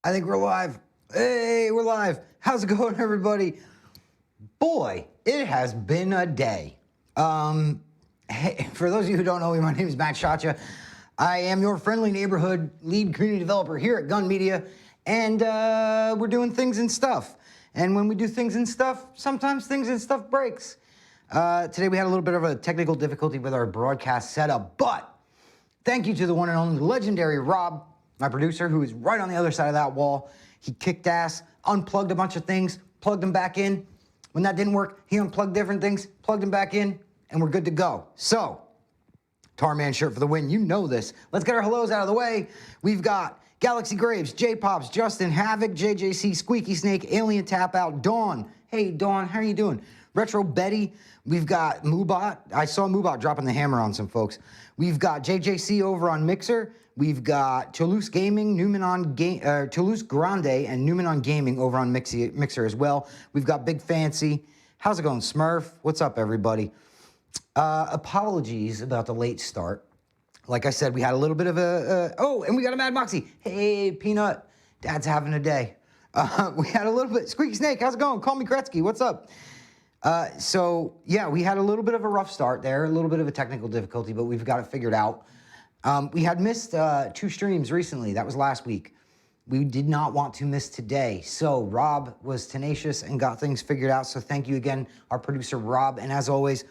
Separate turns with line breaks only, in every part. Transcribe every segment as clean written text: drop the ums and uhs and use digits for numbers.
I think we're live. Hey, we're live. How's it going, everybody? Boy, it has been a day. Hey, for those of you who don't know me, my name is Mattshotcha. I am your friendly neighborhood lead community developer here at Gun Media, and we're doing things and stuff. And when we do things and stuff, sometimes things and stuff breaks. Today we had a little bit of a technical difficulty with our broadcast setup, but thank you to the one and only legendary Rob, my producer, who is right on the other side of that wall. He kicked ass, unplugged a bunch of things, plugged them back in. When that didn't work, he unplugged different things, plugged them back in, and we're good to go. So, Tarman shirt for the win, you know this. Let's get our hellos out of the way. We've got Galaxy Graves, J-Pops, Justin, Havoc, JJC, Squeaky Snake, Alien Tap Out, Dawn. Hey, Dawn, how are you doing? Retro Betty. We've got Moobot. I saw Moobot dropping the hammer on some folks. We've got JJC over on Mixer. We've got Toulouse Gaming, Newman on Toulouse Grande, and Newman on Gaming over on Mixer as well. We've got Big Fancy. How's it going, Smurf? What's up, everybody? Apologies about the late start. Like I said, we had a little bit of oh, and we got a Mad Moxie. Hey, Peanut. Dad's having a day. We had a little bit. Squeaky Snake, how's it going? Call me Gretzky. What's up? So, yeah, we had a little bit of a rough start there, a little bit of a technical difficulty, but we've got it figured out. We had missed 2 streams recently. That was last week. We did not want to miss today. So Rob was tenacious and got things figured out. So thank you again, our producer, Rob. And as always,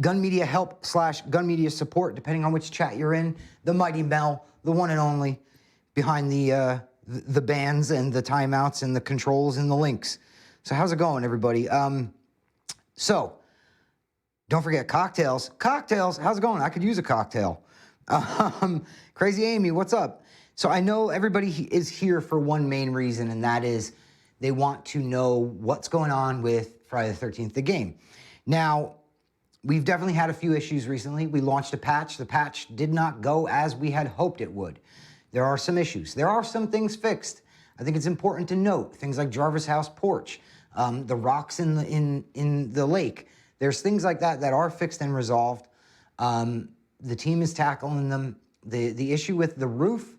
Gun Media Help / Gun Media Support, depending on which chat you're in. The Mighty Mel, the one and only, behind the bans and the timeouts and the controls and the links. So how's it going, everybody? So, don't forget cocktails. Cocktails, how's it going? I could use a cocktail. Crazy Amy, what's up? So I know everybody is here for one main reason, and that is they want to know what's going on with Friday the 13th, the game. Now, we've definitely had a few issues recently. We launched a patch. The patch did not go as we had hoped it would. There are some issues. There are some things fixed. I think it's important to note things like Jarvis House porch, the rocks in the lake. There's things like that that are fixed and resolved. The team is tackling them. The issue with the roof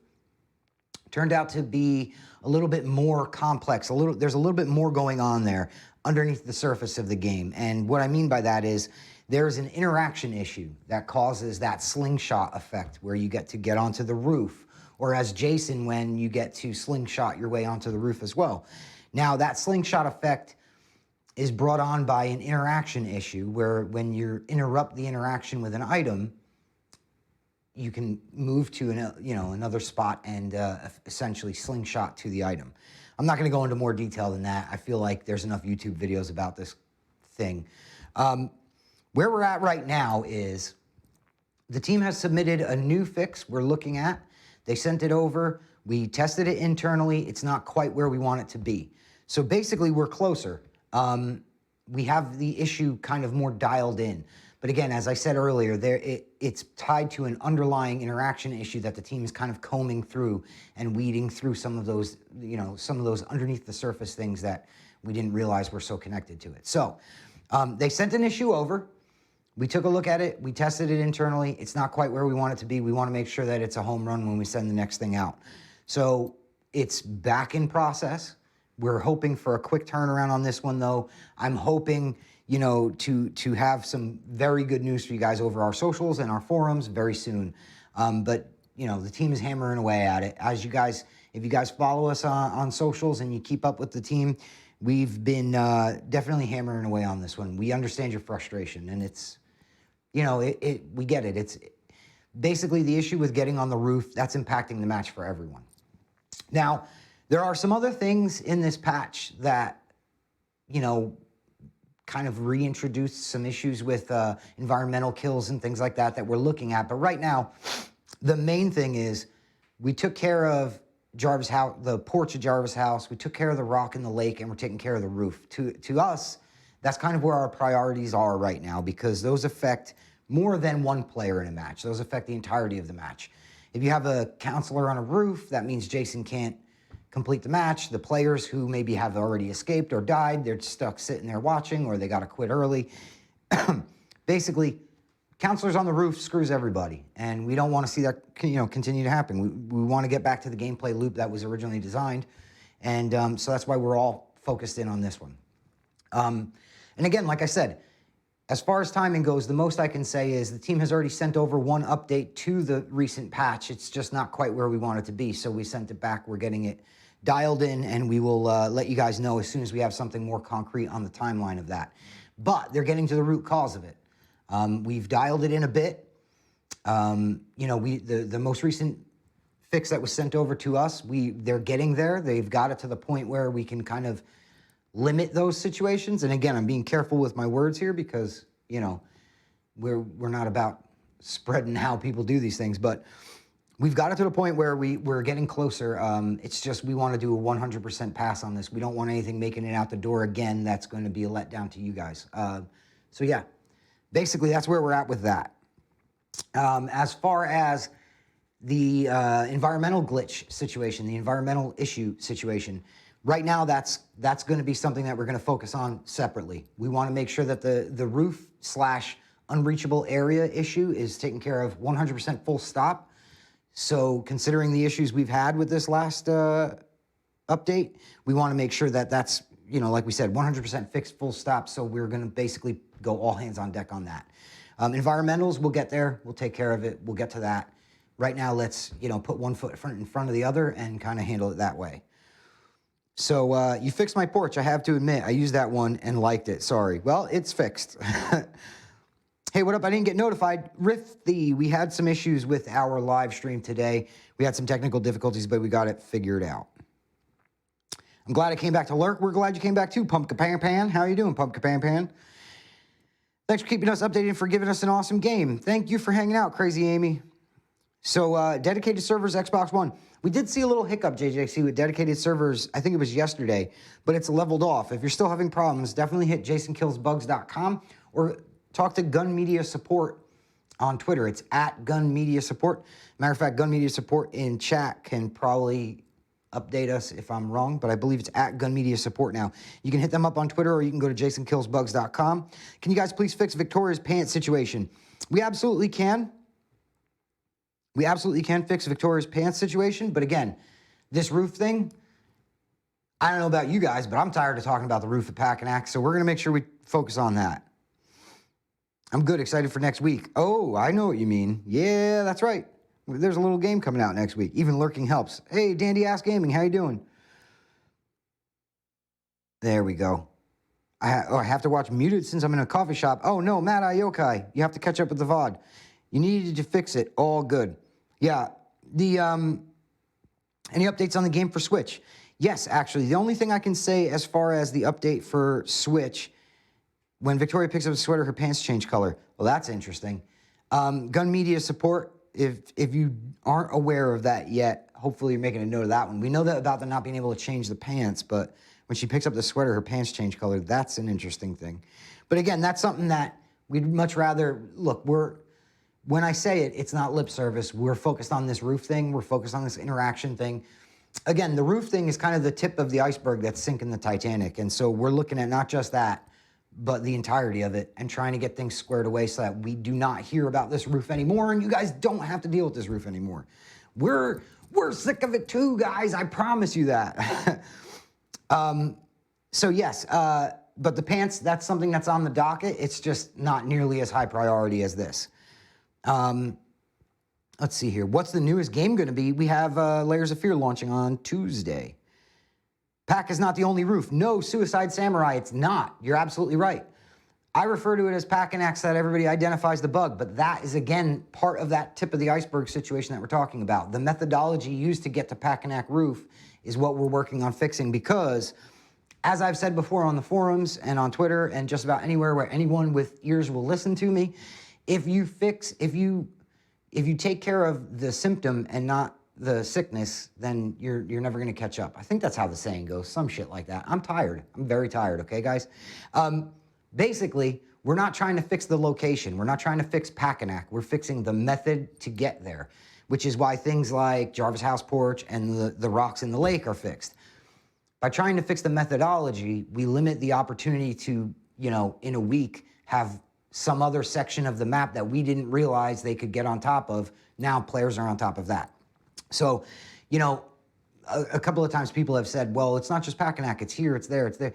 turned out to be a little bit more complex. There's a little bit more going on there underneath the surface of the game. And what I mean by that is there's an interaction issue that causes that slingshot effect where you get onto the roof, or as Jason, when you get to slingshot your way onto the roof as well. Now, that slingshot effect is brought on by an interaction issue where when you interrupt the interaction with an item, you can move to another spot and essentially slingshot to the item. I'm not going to go into more detail than that. I feel like there's enough YouTube videos about this thing. Where we're at right now is the team has submitted a new fix we're looking at. They sent it over. We tested it internally. It's not quite where we want it to be. So basically, we're closer. We have the issue kind of more dialed in. But again, as I said earlier, it's tied to an underlying interaction issue that the team is kind of combing through and weeding through some of those, some of those underneath the surface things that we didn't realize were so connected to it. So they sent an issue over. We took a look at it. We tested it internally. It's not quite where we want it to be. We want to make sure that it's a home run when we send the next thing out. So it's back in process. We're hoping for a quick turnaround on this one, though. I'm hoping, to have some very good news for you guys over our socials and our forums very soon. But the team is hammering away at it. If you guys follow us on socials and you keep up with the team, we've been definitely hammering away on this one. We understand your frustration, and it's, we get it. It's basically the issue with getting on the roof. That's impacting the match for everyone. Now, there are some other things in this patch that, kind of reintroduced some issues with environmental kills and things like that we're looking at. But right now, the main thing is we took care of Jarvis House, the porch of Jarvis House. We took care of the rock in the lake, and we're taking care of the roof. To us, that's kind of where our priorities are right now, because those affect more than one player in a match. Those affect the entirety of the match. If you have a counselor on a roof, that means Jason can't complete the match. The players who maybe have already escaped or died, they're stuck sitting there watching, or they got to quit early. Basically, counselors on the roof screws everybody, and we don't want to see that continue to happen. We want to get back to the gameplay loop that was originally designed, and so that's why we're all focused in on this one. And again, like I said, as far as timing goes, the most I can say is the team has already sent over one update to the recent patch. It's just not quite where we want it to be, so we sent it back. We're getting it dialed in, and we will let you guys know as soon as we have something more concrete on the timeline of that. But they're getting to the root cause of it. We've dialed it in a bit. The most recent fix that was sent over to us, they're getting there. They've got it to the point where we can kind of limit those situations. And again, I'm being careful with my words here because, we're not about spreading how people do these things, but we've got it to the point where we're getting closer. It's just we want to do a 100% pass on this. We don't want anything making it out the door again that's going to be a letdown to you guys. So yeah, basically that's where we're at with that. As far as the environmental glitch situation, the environmental issue situation, right now that's going to be something that we're going to focus on separately. We want to make sure that the roof / unreachable area issue is taken care of 100% full stop. So considering the issues we've had with this last update, we want to make sure that that's, like we said, 100% fixed full stop. So we're going to basically go all hands on deck on that. Environmentals, we'll get there. We'll take care of it. We'll get to that. Right now, let's, put one foot in front of the other and kind of handle it that way. So you fixed my porch. I have to admit, I used that one and liked it. Sorry. Well, it's fixed. Hey, what up? I didn't get notified. Rifty, we had some issues with our live stream today. We had some technical difficulties, but we got it figured out. I'm glad I came back to lurk. We're glad you came back too, Pumpkin Pan Pan. How are you doing, Pumpkin Pan Pan? Thanks for keeping us updated and for giving us an awesome game. Thank you for hanging out, Crazy Amy. So, dedicated servers, Xbox One. We did see a little hiccup, JJC, with dedicated servers. I think it was yesterday, but it's leveled off. If you're still having problems, definitely hit jasonkillsbugs.com or talk to Gun Media Support on Twitter. It's at Gun Media Support. Matter of fact, Gun Media Support in chat can probably update us if I'm wrong, but I believe it's at Gun Media Support now. You can hit them up on Twitter or you can go to jasonkillsbugs.com. Can you guys please fix Victoria's pants situation? We absolutely can. We absolutely can fix Victoria's pants situation, but again, this roof thing, I don't know about you guys, but I'm tired of talking about the roof at Packanack, so we're going to make sure we focus on that. I'm good, excited for next week. Oh, I know what you mean. Yeah, that's right. There's a little game coming out next week. Even lurking helps. Hey, Dandy Ass Gaming, how you doing? There we go. I have to watch Muted since I'm in a coffee shop. Oh, no, Matt Ayokai. You have to catch up with the VOD. You needed to fix it. All good. Yeah, any updates on the game for Switch? Yes, actually. The only thing I can say as far as the update for Switch, when Victoria picks up a sweater, her pants change color. Well, that's interesting. Gun Media Support, if you aren't aware of that yet, hopefully you're making a note of that one. We know that about them not being able to change the pants, but when she picks up the sweater, her pants change color. That's an interesting thing. But again, that's something that we'd much rather, look, when I say it, it's not lip service. We're focused on this roof thing. We're focused on this interaction thing. Again, the roof thing is kind of the tip of the iceberg that's sinking the Titanic. And so we're looking at not just that, but the entirety of it and trying to get things squared away so that we do not hear about this roof anymore and you guys don't have to deal with this roof anymore. We're sick of it too, guys. I promise you that. So yes, but the pants, that's something that's on the docket. It's just not nearly as high priority as this. Let's see here. What's the newest game going to be? We have Layers of Fear launching on Tuesday. Pack is not the only roof. No, Suicide Samurai, it's not. You're absolutely right. I refer to it as Pack and X so that everybody identifies the bug, but that is, again, part of that tip of the iceberg situation that we're talking about. The methodology used to get to Pack and X roof is what we're working on fixing because, as I've said before on the forums and on Twitter and just about anywhere where anyone with ears will listen to me, if you take care of the symptom and not the sickness, then you're never going to catch up. I think that's how the saying goes, some shit like that. I'm tired. I'm very tired, okay, guys? Basically, we're not trying to fix the location. We're not trying to fix Packanack. We're fixing the method to get there, which is why things like Jarvis House Porch and the rocks in the lake are fixed. By trying to fix the methodology, we limit the opportunity to, in a week, have some other section of the map that we didn't realize they could get on top of. Now players are on top of that. So, you know, a couple of times people have said, well, it's not just Packanack, it's here, it's there, it's there.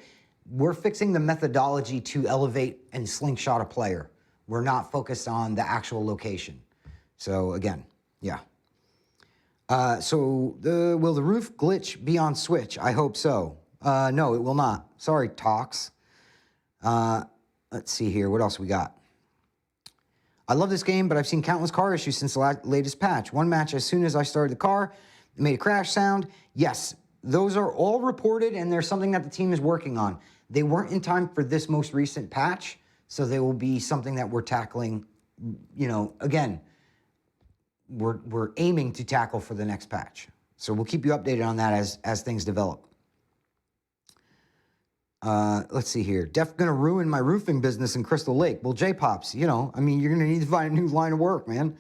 We're fixing the methodology to elevate and slingshot a player. We're not focused on the actual location. So again, yeah. Will the roof glitch be on Switch? I hope so. No, it will not. Sorry, Talks. Let's see here. What else we got? I love this game, but I've seen countless car issues since the latest patch. One match, as soon as I started the car, it made a crash sound. Yes, those are all reported, and there's something that the team is working on. They weren't in time for this most recent patch, so they will be something that we're tackling, you know, again, we're aiming to tackle for the next patch. So we'll keep you updated on that as things develop. Let's see here. Def gonna ruin my roofing business in Crystal Lake. Well, J-Pops, you know, I mean, you're gonna need to find a new line of work, man.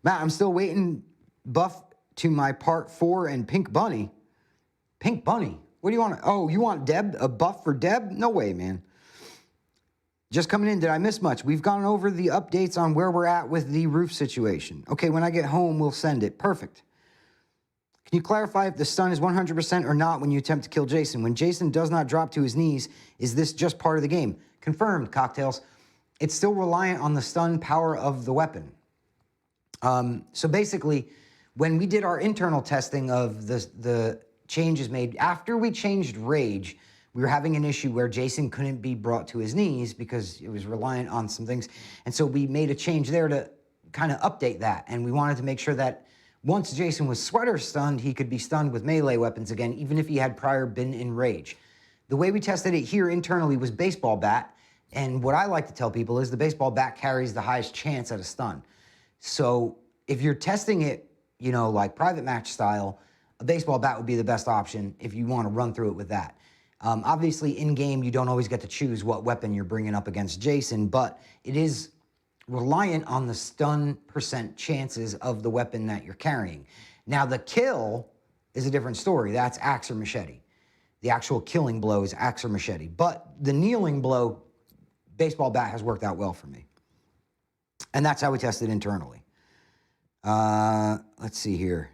Matt, I'm still waiting buff to my part 4 and Pink Bunny. Pink Bunny? What do you want? Oh, you want Deb, a buff for Deb? No way, man. Just coming in, did I miss much? We've gone over the updates on where we're at with the roof situation. Okay, when I get home, we'll send it. Perfect. Can you clarify if the stun is 100% or not when you attempt to kill Jason? When Jason does not drop to his knees, is this just part of the game? Confirmed, Cocktails. It's still reliant on the stun power of the weapon. So basically, when we did our internal testing of the changes made, after we changed Rage, we were having an issue where Jason couldn't be brought to his knees because it was reliant on some things. And so we made a change there to kind of update that. And we wanted to make sure that once Jason was sweater stunned, he could be stunned with melee weapons again, even if he had prior been in Rage. The way we tested it here internally was baseball bat. And what I like to tell people is the baseball bat carries the highest chance at a stun. So if you're testing it, you know, like private match style, a baseball bat would be the best option if you want to run through it with that. Obviously, in-game, you don't always get to choose what weapon you're bringing up against Jason, but it is reliant on the stun % chances of the weapon that you're carrying. Now, the kill is a different story. That's axe or machete. The actual killing blow is axe or machete. But the kneeling blow, baseball bat has worked out well for me. And that's how we tested internally. Let's see here.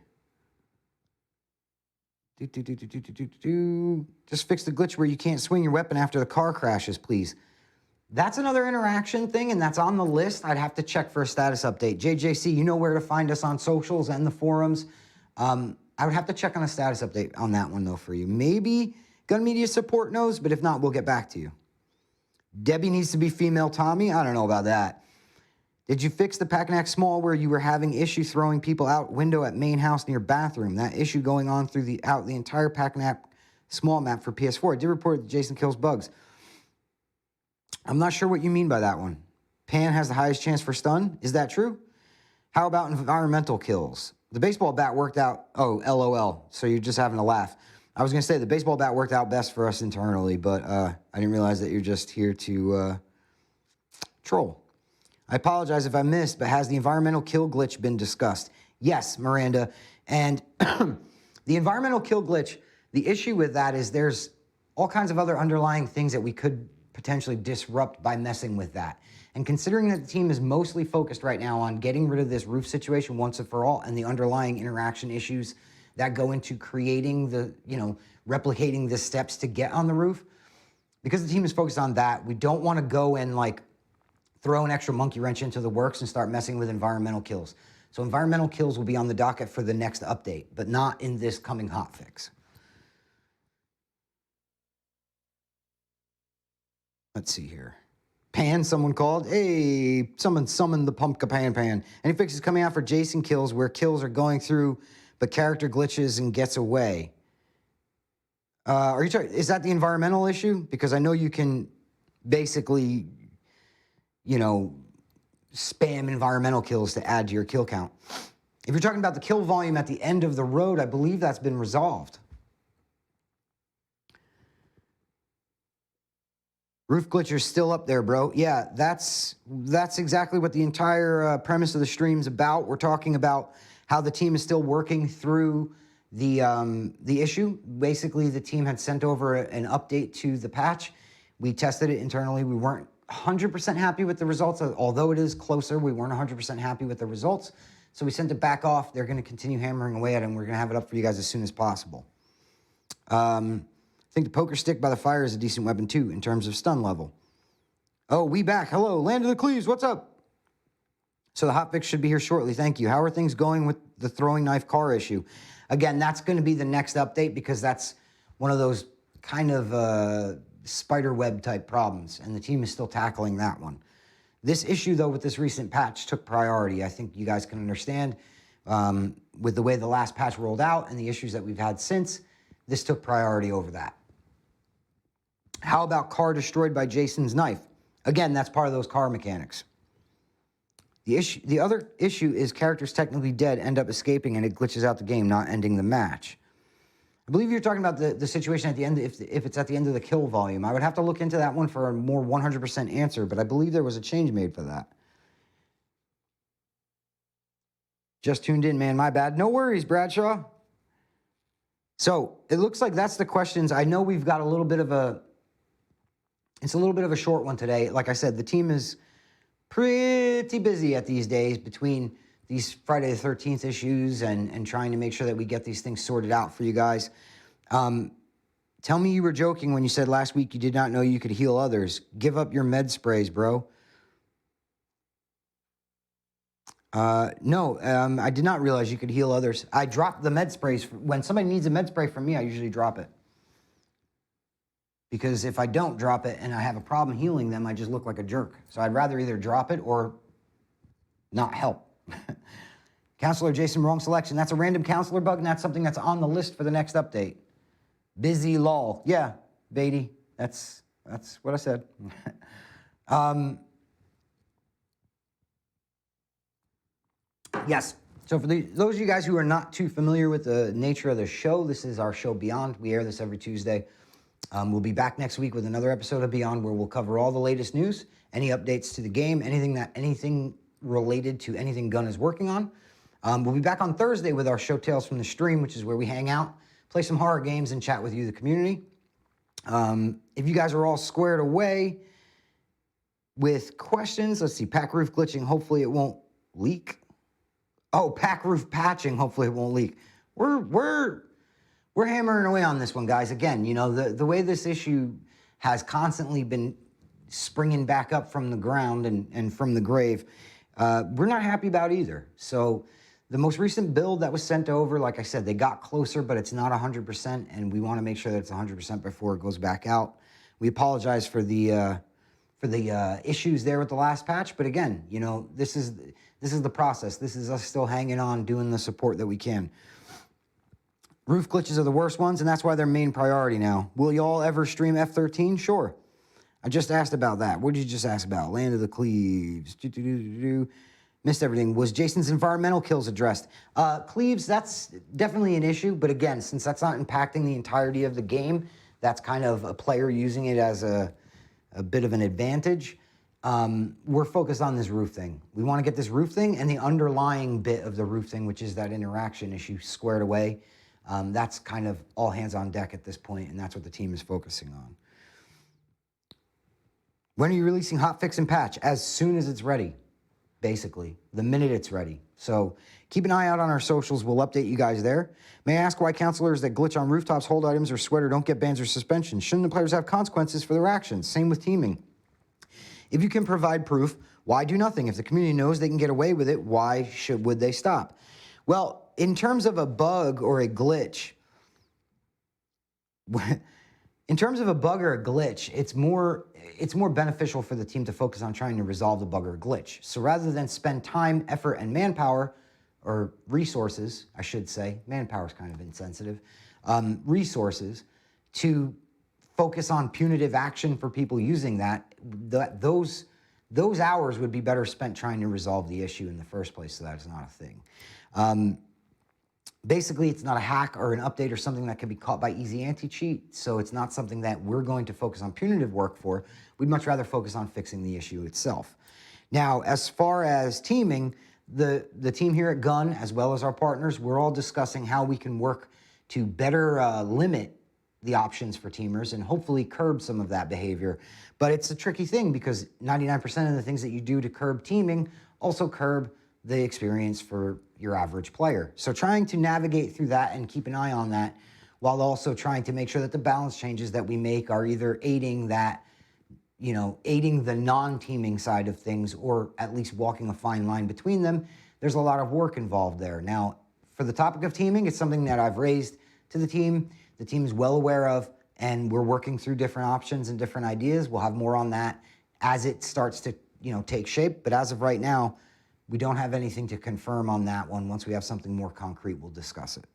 Just fix the glitch where you can't swing your weapon after the car crashes, please. That's another interaction thing, and that's on the list. I'd have to check for a status update. JJC, you know where to find us on socials and the forums. I would have to check on a status update on that one, though, for you. Maybe Gun Media Support knows, but if not, we'll get back to you. Debbie needs to be female Tommy. I don't know about that. Did you fix the Packanack Small where you were having issue throwing people out window at main house near bathroom? That issue going on through the entire Packanack Small map for PS4. I did report that Jason kills bugs. I'm not sure what you mean by that one. Pan has the highest chance for stun. Is that true? How about environmental kills? The baseball bat worked out. Oh, LOL. So you're just having a laugh. I was going to say the baseball bat worked out best for us internally, but I didn't realize that you're just here to troll. I apologize if I missed, but has the environmental kill glitch been discussed? Yes, Miranda. And the environmental kill glitch, the issue with that is there's all kinds of other underlying things that we could potentially disrupt by messing with that. And considering that the team is mostly focused right now on getting rid of this roof situation once and for all and the underlying interaction issues that go into creating the, you know, replicating the steps to get on the roof, because the team is focused on that, we don't want to go and like throw an extra monkey wrench into the works and start messing with environmental kills. So environmental kills will be on the docket for the next update, but not in this coming hotfix. Let's see here. Pan, someone called. Hey, someone summoned the Pumpka Pan. Any fixes coming out for Jason kills where kills are going through, but character glitches and gets away? Are you talking, is that the environmental issue? Because I know you can basically, you know, spam environmental kills to add to your kill count. If you're talking about the kill volume at the end of the road, I believe that's been resolved. Roof glitcher's still up there, bro. Yeah, that's exactly what the entire premise of the stream's about. We're talking about how the team is still working through the issue. Basically, the team had sent over an update to the patch. We tested it internally. We weren't 100% happy with the results. Although it is closer, we weren't 100% happy with the results. So we sent it back off. They're going to continue hammering away at it, and we're going to have it up for you guys as soon as possible. I think the poker stick by the fire is a decent weapon, too, in terms of stun level. Oh, we back. Hello, Land of the Cleaves. What's up? So the hotfix should be here shortly. Thank you. How are things going with the throwing knife car issue? Again, that's going to be the next update because that's one of those kind of spider web type problems, and the team is still tackling that one. This issue, though, with this recent patch took priority. I think you guys can understand with the way the last patch rolled out and the issues that we've had since, this took priority over that. How about car destroyed by Jason's knife? Again, that's part of those car mechanics. The other issue is characters technically dead end up escaping and it glitches out the game, not ending the match. I believe you're talking about the situation at the end, if it's at the end of the kill volume. I would have to look into that one for a more 100% answer, but I believe there was a change made for that. Just tuned in, man. My bad. No worries, Bradshaw. So it looks like that's the questions. I know we've got a little bit of a... It's a little bit of a short one today. Like I said, the team is pretty busy at these days between these Friday the 13th issues and trying to make sure that we get these things sorted out for you guys. Tell me you were joking when you said last week you did not know you could heal others. Give up your med sprays, bro. No, I did not realize you could heal others. I dropped the med sprays. When somebody needs a med spray from me, I usually drop it. Because if I don't drop it and I have a problem healing them, I just look like a jerk. So I'd rather either drop it or not help. Counselor Jason, wrong selection. That's a random counselor bug, and that's something that's on the list for the next update. Busy lol. Yeah, Beatty. That's what I said. Yes. So for those of you guys who are not too familiar with the nature of the show, this is our show Beyond. We air this every Tuesday. We'll be back next week with another episode of Beyond where we'll cover all the latest news, any updates to the game, anything related to anything Gunn is working on. We'll be back on Thursday with our show Tales from the Stream, which is where we hang out, play some horror games, and chat with you, the community. If you guys are all squared away with questions, let's see, pack roof glitching, hopefully it won't leak. Oh, pack roof patching, hopefully it won't leak. We're hammering away on this one, guys. Again, you know, the way this issue has constantly been springing back up from the ground and from the grave, we're not happy about either. So the most recent build that was sent over, like I said, they got closer, but it's not 100%, and we want to make sure that it's 100% before it goes back out. We apologize for the issues there with the last patch, but again, you know, this is the process. This is us still hanging on, doing the support that we can. Roof glitches are the worst ones, and that's why they're main priority now. Will y'all ever stream F13? Sure. I just asked about that. What did you just ask about? Land of the Cleaves. Missed everything. Was Jason's environmental kills addressed? Cleaves, that's definitely an issue, but again, since that's not impacting the entirety of the game, that's kind of a player using it as a bit of an advantage. We're focused on this roof thing. We want to get this roof thing and the underlying bit of the roof thing, which is that interaction issue, squared away. That's kind of all hands on deck at this point, and that's what the team is focusing on. When are you releasing hotfix and patch? As soon as it's ready, basically, the minute it's ready. So keep an eye out on our socials. We'll update you guys there. May I ask why counselors that glitch on rooftops, hold items, or sweater don't get bans or suspensions? Shouldn't the players have consequences for their actions? Same with teaming. If you can provide proof, why do nothing? If the community knows they can get away with it, why would they stop? Well, in terms of a bug or a glitch, it's more beneficial for the team to focus on trying to resolve the bug or glitch. So rather than spend time, effort, and manpower, or resources, I should say, manpower is kind of insensitive, resources, to focus on punitive action for people using those hours would be better spent trying to resolve the issue in the first place, so that is not a thing. Basically, it's not a hack or an update or something that can be caught by easy anti-cheat, so it's not something that we're going to focus on punitive work for. We'd much rather focus on fixing the issue itself. Now, as far as teaming, the team here at Gunn, as well as our partners, we're all discussing how we can work to better limit the options for teamers and hopefully curb some of that behavior. But it's a tricky thing because 99% of the things that you do to curb teaming also curb the experience for your average player. So trying to navigate through that and keep an eye on that while also trying to make sure that the balance changes that we make are either aiding that, aiding the non-teaming side of things or at least walking a fine line between them. There's a lot of work involved there. Now, for the topic of teaming, it's something that I've raised to the team. The team is well aware of, and we're working through different options and different ideas. We'll have more on that as it starts to, take shape. But as of right now, we don't have anything to confirm on that one. Once we have something more concrete, we'll discuss it.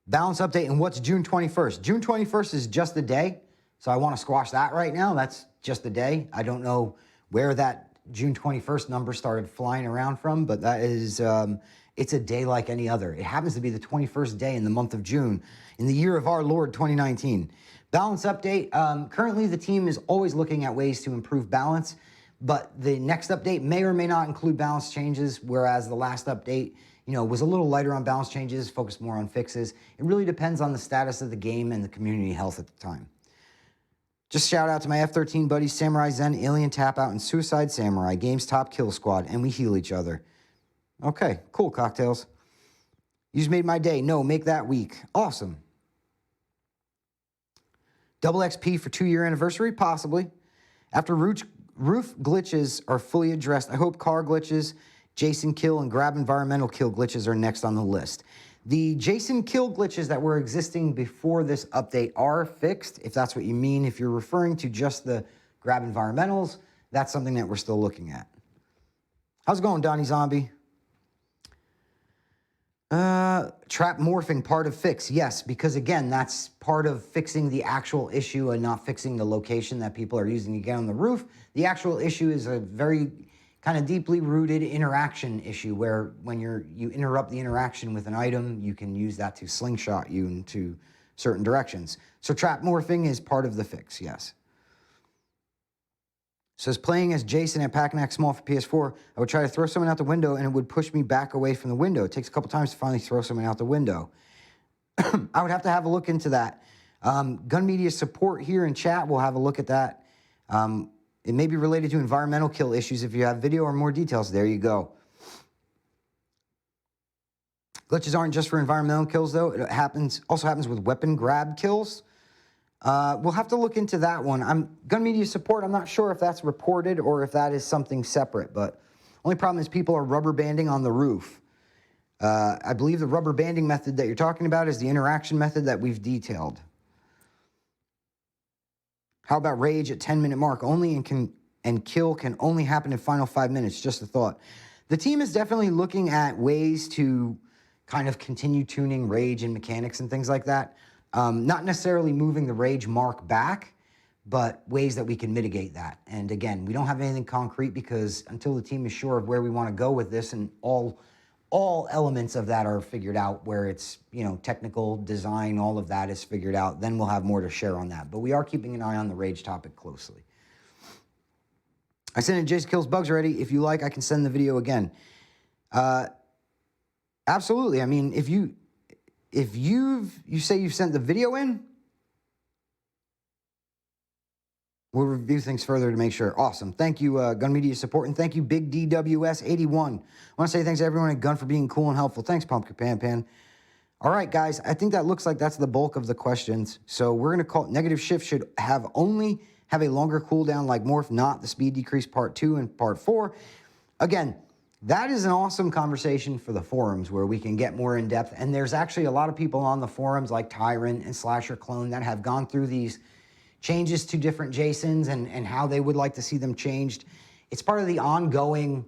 Balance update, and what's June 21st? June 21st is just a day, so I want to squash that right now. That's just a day. I don't know where that June 21st number started flying around from, but that is, it's a day like any other. It happens to be the 21st day in the month of June in the year of our Lord 2019. Balance update, currently the team is always looking at ways to improve balance, but the next update may or may not include balance changes, whereas the last update was a little lighter on balance changes, focused more on fixes. It really depends on the status of the game and the community health at the time. Just shout out to my F-13 buddies, Samurai Zen, Alien Tap Out, and Suicide Samurai, game's top kill squad, and we heal each other. Okay, cool, cocktails. You just made my day. No, make that week. Awesome. Double XP for 2-year anniversary? Possibly. After roof glitches are fully addressed, I hope car glitches, Jason kill, and grab environmental kill glitches are next on the list. The Jason kill glitches that were existing before this update are fixed, if that's what you mean. If you're referring to just the grab environmentals, that's something that we're still looking at. How's it going, Donnie Zombie? Trap morphing, part of fix. Yes, because again, that's part of fixing the actual issue and not fixing the location that people are using to get on the roof. The actual issue is a very kind of deeply rooted interaction issue where when you interrupt the interaction with an item, you can use that to slingshot you into certain directions. So trap morphing is part of the fix, yes. Says, playing as Jason at Pack-and-Act Small for PS4, I would try to throw someone out the window and it would push me back away from the window. It takes a couple times to finally throw someone out the window. I would have to have a look into that. Gun Media support here in chat, we'll have a look at that. It may be related to environmental kill issues. If you have video or more details, there you go. Glitches aren't just for environmental kills, though. It also happens with weapon grab kills. We'll have to look into that one. Gun Media support, I'm not sure if that's reported or if that is something separate, but only problem is people are rubber banding on the roof. I believe the rubber banding method that you're talking about is the interaction method that we've detailed. How about rage at 10-minute mark only and kill can only happen in final 5 minutes? Just a thought. The team is definitely looking at ways to kind of continue tuning rage and mechanics and things like that. Not necessarily moving the rage mark back, but ways that we can mitigate that. And again, we don't have anything concrete because until the team is sure of where we want to go with this and all elements of that are figured out, where it's, technical design, all of that is figured out, then we'll have more to share on that. But we are keeping an eye on the rage topic closely. I sent in Jason Kills Bugs already. If you like, I can send the video again. Absolutely. I mean, if you say you've sent the video in, we'll review things further to make sure. Awesome. Thank you, Gun Media Support, and thank you, Big DWS81. I want to say thanks to everyone at Gun for being cool and helpful. Thanks, Pumpkin Pan Pan. All right, guys, I think that looks like that's the bulk of the questions. So we're going to call it Negative Shift should only have a longer cooldown like Morph, not the speed decrease part 2 and part 4. Again, that is an awesome conversation for the forums where we can get more in depth. And there's actually a lot of people on the forums like Tyrant and Slasher Clone that have gone through these changes to different Jasons and how they would like to see them changed. It's part of the ongoing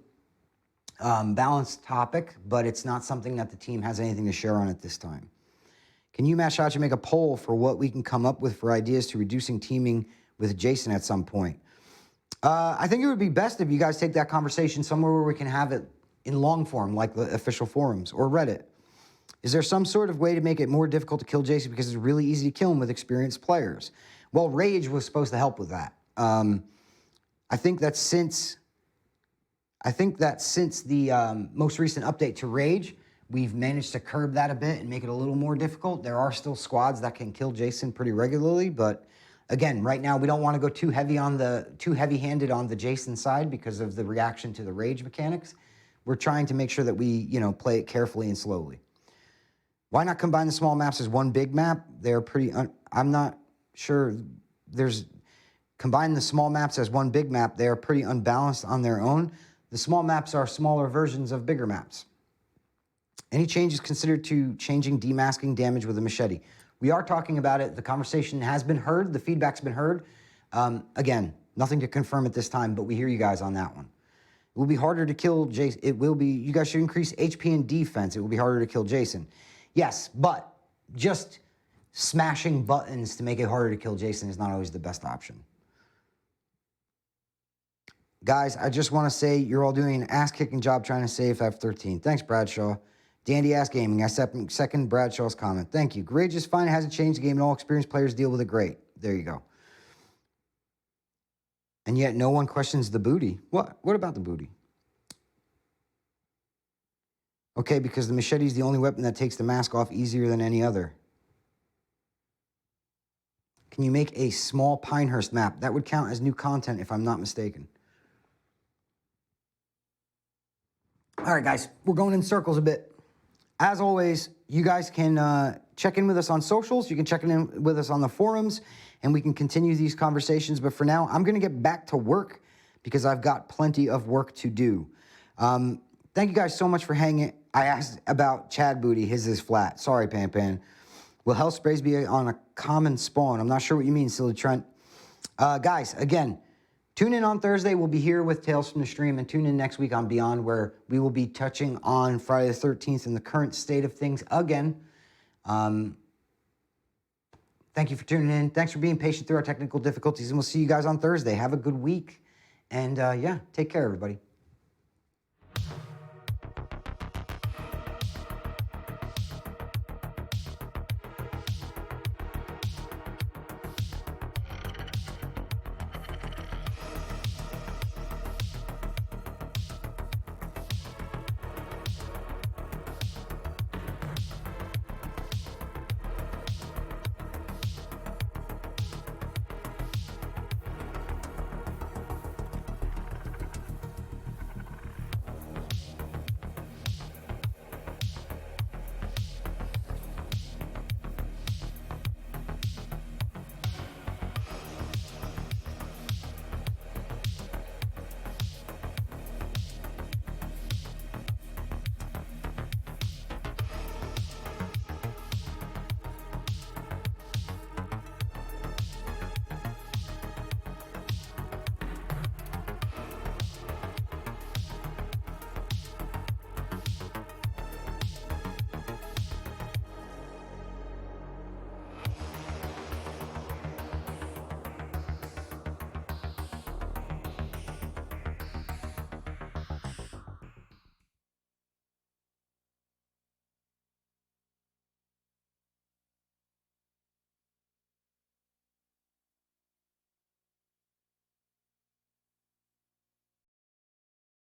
balance topic, but it's not something that the team has anything to share on at this time. Can you, Mattshotcha, make a poll for what we can come up with for ideas to reducing teaming with Jason at some point? I think it would be best if you guys take that conversation somewhere where we can have it in long form, like the official forums or Reddit. Is there some sort of way to make it more difficult to kill Jason because it's really easy to kill him with experienced players? Well, Rage was supposed to help with that. I think that since the most recent update to Rage, We've managed to curb that a bit and make it a little more difficult. There are still squads that can kill Jason pretty regularly, but again, right now we don't want to go too heavy-handed on the Jason side because of the reaction to the rage mechanics. We're trying to make sure that we, play it carefully and slowly. Why not combine the small maps as one big map? They're pretty, I'm not sure combine the small maps as one big map. They are pretty unbalanced on their own. The small maps are smaller versions of bigger maps. Any changes considered to changing demasking damage with a machete? We are talking about it. The conversation has been heard. The feedback's been heard. Again, nothing to confirm at this time, but we hear you guys on that one. It will be harder to kill Jason. You guys should increase HP and defense. It will be harder to kill Jason. Yes, but just smashing buttons to make it harder to kill Jason is not always the best option. Guys, I just want to say you're all doing an ass-kicking job trying to save F13. Thanks, Bradshaw. Dandy Ass Gaming, I second Bradshaw's comment. Thank you. Great, just fine. It hasn't changed the game, and all experienced players deal with it great. There you go. And yet no one questions the booty. What? What about the booty? Okay, because the machete is the only weapon that takes the mask off easier than any other. Can you make a small Pinehurst map? That would count as new content if I'm not mistaken. All right, guys, we're going in circles a bit. As always, you guys can check in with us on socials. You can check in with us on the forums, and we can continue these conversations. But for now, I'm going to get back to work because I've got plenty of work to do. Thank you guys so much for hanging. I asked about Chad Booty. His is flat. Sorry, Pan Pan. Will health sprays be on a common spawn? I'm not sure what you mean, Silly Trent. Guys, again, tune in on Thursday. We'll be here with Tales from the Stream, and tune in next week on Beyond, where we will be touching on Friday the 13th and the current state of things again. Thank you for tuning in. Thanks for being patient through our technical difficulties, and we'll see you guys on Thursday. Have a good week, and yeah, take care, everybody.